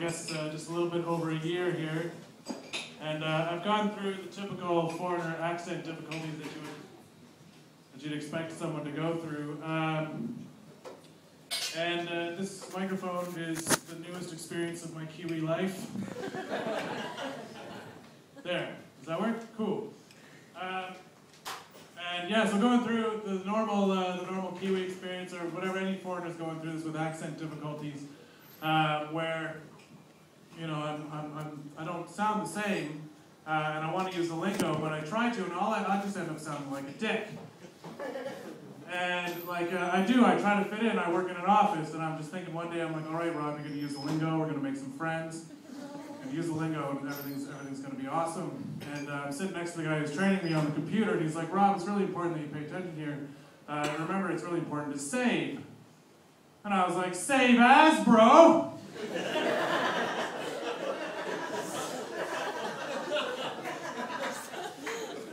I guess just a little bit over a year here, and I've gone through the typical foreigner accent difficulties that you'd expect someone to go through. This microphone is the newest experience of my Kiwi life. There, does that work? Cool. And yeah, so going through the normal Kiwi experience, or whatever any foreigner's going through this with accent difficulties, where I don't sound the same, and I want to use the lingo, but I try to, and I just end up sounding like a dick. And I try to fit in. I work in an office, and I'm just thinking one day, I'm like, all right, Rob, you're going to use the lingo, we're going to make some friends, and use the lingo, and everything's going to be awesome. And I'm sitting next to the guy who's training me on the computer, and he's like, Rob, it's really important that you pay attention here. And remember, it's really important to save. And I was like, save as, bro?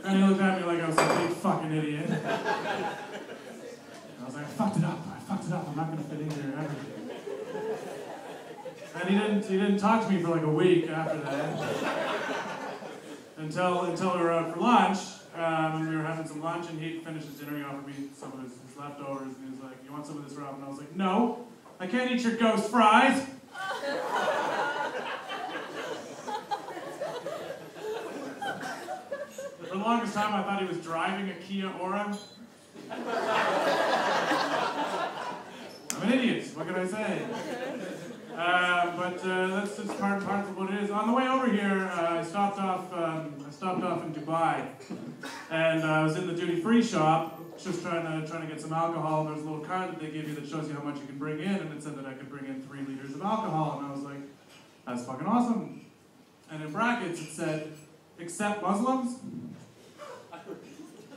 And he looked at me like I was a big fucking idiot. And I was like, I fucked it up, I'm not gonna fit in here ever. And he didn't talk to me for like a week after that. Until we were out for lunch, and we were having some lunch, and he finished his dinner, he offered me some of his leftovers, and he was like, you want some of this, Rob? And I was like, no, I can't eat your ghost fries. For the longest time, I thought he was driving a Kia Ora. I'm an idiot, what can I say? But that's just part of what it is. On the way over here, I stopped off in Dubai, and I was in the duty-free shop, just trying to get some alcohol. And there's a little card that they give you that shows you how much you can bring in, and it said that I could bring in 3 liters of alcohol, and I was like, that's fucking awesome. And in brackets it said, except Muslims.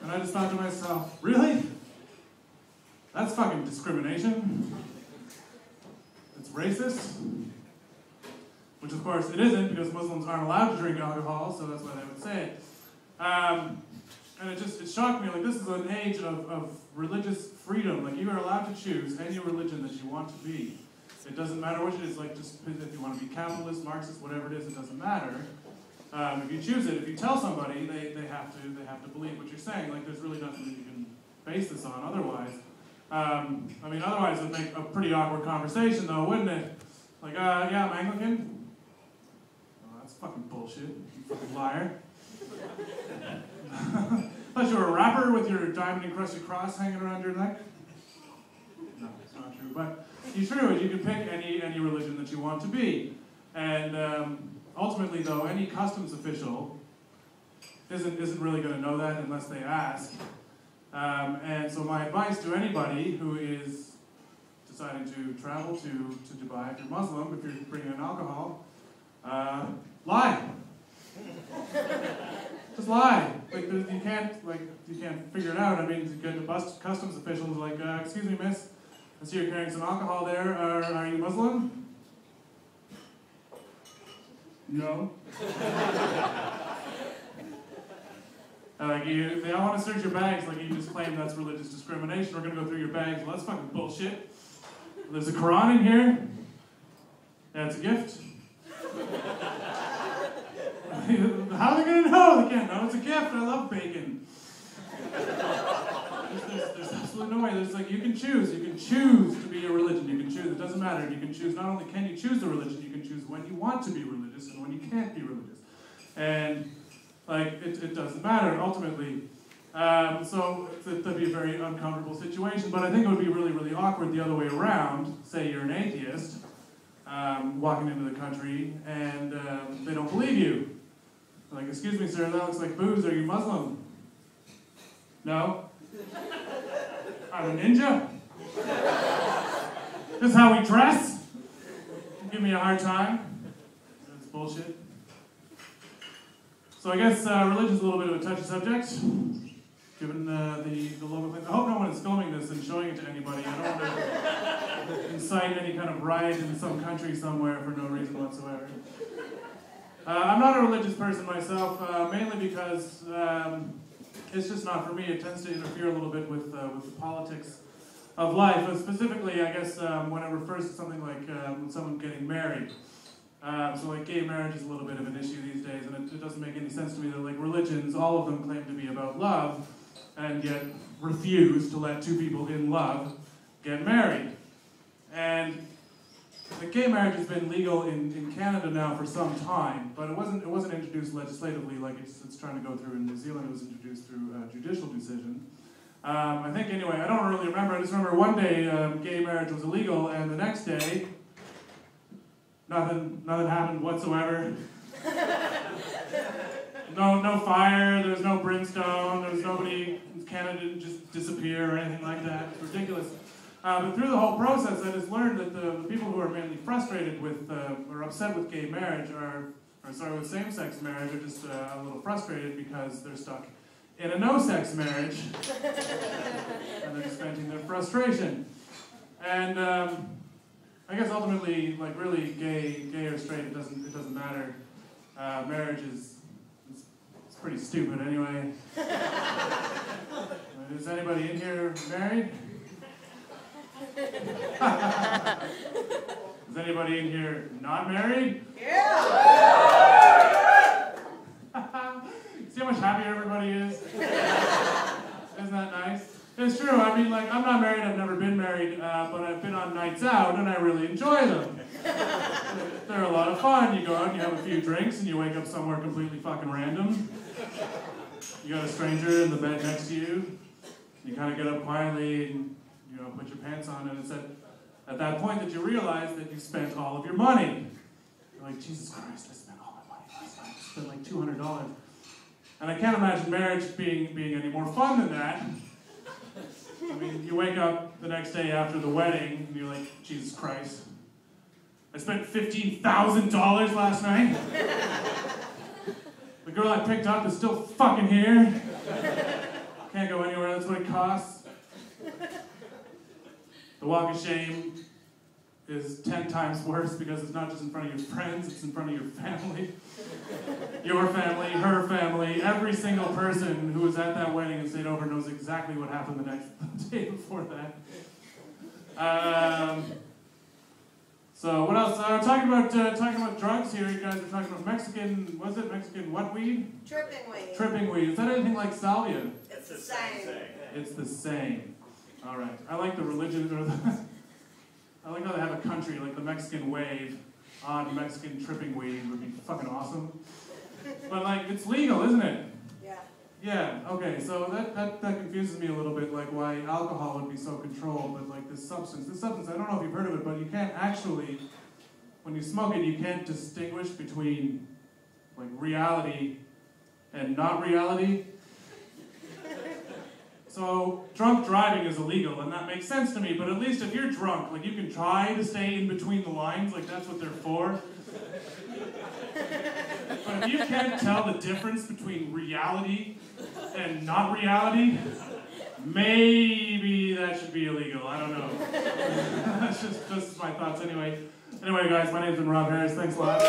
And I just thought to myself, really? That's fucking discrimination. It's racist. Which of course it isn't, because Muslims aren't allowed to drink alcohol, so that's why they would say it. And it shocked me, like this is an age of religious freedom. Like you are allowed to choose any religion that you want to be. It doesn't matter which it is, like just if you want to be capitalist, Marxist, whatever it is, it doesn't matter. If you choose it, if you tell somebody, they have to believe what you're saying. Like there's really nothing that you can base this on otherwise. Otherwise it'd make a pretty awkward conversation though, wouldn't it? Like, yeah, I'm Anglican. Oh, that's fucking bullshit, you fucking liar. Thought you were a rapper with your diamond-encrusted cross hanging around your neck? No, it's not true. But it's true, you can pick any religion that you want to be. And ultimately, though, any customs official isn't really going to know that unless they ask. And so my advice to anybody who is deciding to travel to Dubai, if you're Muslim, if you're bringing in alcohol, lie. Just lie. Like you can't figure it out. I mean, you get the customs officials like, excuse me, miss, I see you're carrying some alcohol there. Are you Muslim? No. If they all want to search your bags, like you just claim that's religious discrimination, we're going to go through your bags. Well, that's fucking bullshit. There's a Quran in here. Yeah, it's a gift. How are they going to know? They can't know. It's a gift. I love bacon. There's absolutely no way. There's like, you can choose. You can choose to be a religion. You can choose. It doesn't matter. You can choose. Not only can you choose the religion, you can choose when you want to be religious and when you can't be religious. And like, it doesn't matter, ultimately. So that'd be a very uncomfortable situation, but I think it would be really, really awkward the other way around. Say you're an atheist, walking into the country, and they don't believe you. Like, excuse me, sir, that looks like booze. Are you Muslim? No. I'm a ninja? This is how we dress? Give me a hard time? That's bullshit. So I guess religion's a little bit of a touchy subject, given the local thing. I hope no one is filming this and showing it to anybody. I don't want to incite any kind of riot in some country somewhere for no reason whatsoever. I'm not a religious person myself, mainly because it's just not for me. It tends to interfere a little bit with the politics of life. Specifically, I guess, when it refers to something like someone getting married. So like gay marriage is a little bit of an issue these days, and it doesn't make any sense to me that like religions, all of them claim to be about love, and yet refuse to let two people in love get married. And the gay marriage has been legal in Canada now for some time, but it wasn't introduced legislatively like it's trying to go through in New Zealand. It was introduced through a judicial decision. I think anyway, I don't really remember. I just remember one day gay marriage was illegal, and the next day nothing happened whatsoever. No fire. There was no brimstone. There was nobody. Canada didn't just disappear or anything like that. It's ridiculous. But through the whole process, I just learned that the people who are mainly frustrated with or upset with gay marriage with same-sex marriage are just a little frustrated because they're stuck in a no-sex marriage, and they're just venting their frustration. And I guess ultimately, like really, gay or straight, it doesn't matter. Marriage is pretty stupid anyway. Is anybody in here married? Is anybody in here not married? Yeah! See how much happier everybody is? Isn't that nice? It's true. I mean, like, I'm not married, I've never been married, but I've been on nights out and I really enjoy them. They're a lot of fun. You go out and you have a few drinks and you wake up somewhere completely fucking random. You got a stranger in the bed next to you. You kind of get up quietly and, you know, put your pants on, and it's at that point that you realize that you spent all of your money. You're like, Jesus Christ, I spent all my money last night. I spent like $200. And I can't imagine marriage being any more fun than that. I mean, you wake up the next day after the wedding, and you're like, Jesus Christ, I spent $15,000 last night? The girl I picked up is still fucking here. Can't go anywhere, that's what it costs. The walk of shame is 10 times worse because it's not just in front of your friends, it's in front of your family. Your family, her family, every single person who was at that wedding and stayed over knows exactly what happened the day before that. So what else? Talking about drugs here. You guys are talking about Mexican what weed? Tripping weed. Tripping weed. Is that anything like salvia? It's the same. It's the same. All right. I like the religion, I like how they have a country like the Mexican wave on Mexican tripping weed would be fucking awesome. But like, it's legal, isn't it? Yeah. Yeah. Okay. So that confuses me a little bit, like why alcohol would be so controlled, but like this substance, I don't know if you've heard of it, but you can't actually, when you smoke it, you can't distinguish between like reality and not reality. So drunk driving is illegal, and that makes sense to me, but at least if you're drunk, like you can try to stay in between the lines, like that's what they're for. But if you can't tell the difference between reality and not reality, maybe that should be illegal, I don't know. That's just my thoughts anyway. Anyway guys, my name's been Rob Harris, thanks a lot.